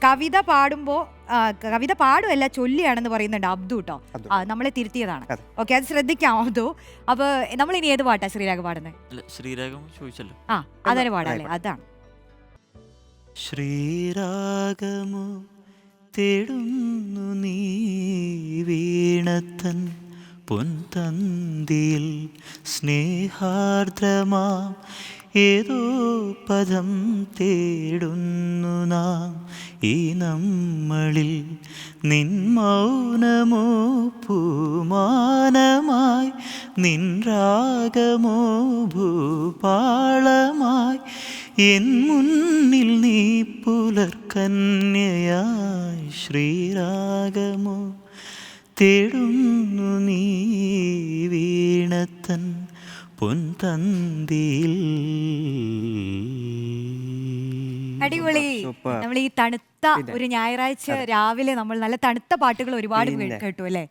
കവിത പാടുമ്പോൾ കവിത പാടുമല്ല ചൊല്ലിയാണെന്ന് പറയുന്നുണ്ട് അബ്ദു കേട്ടോ. നമ്മളെ തിരുത്തിയതാണ്. ഓക്കെ, അത് ശ്രദ്ധിക്കാം അബ്ദു. അപ്പൊ നമ്മൾ ഇനി ഏത് പാട്ടാ ശ്രീരാഗ് പാടുന്നത്? ശ്രീരാഗം ചോദിച്ചല്ലോ. അതന്നെ പാടാല്ലേ, അതാണ്. ശ്രീരാഗമോ തേടുന്നു നീ വീണത്തൻ പൊൻതന്തിയിൽ സ്നേഹാർദ്രമാം ഏതോ പദം തേടുന്നു നാം ഈ നമ്മളിൽ. നിൻ മൗനമോ പൂമാനമായി, നിൻ രാഗമോ ഭൂപാളമായി, എൻ മുന്നിൽ നീ പുലർക്കന്യയായി. ശ്രീരാഗമോ തേടുന്നു നീ വീണത്തൻ പൊൻതന്തിയിൽ. അടിപൊളി. നമ്മൾ ഈ തണുത്ത ഒരു ഞായറാഴ്ച രാവിലെ നമ്മൾ നല്ല തണുത്ത പാട്ടുകൾ ഒരുപാട് കേട്ടു അല്ലേ?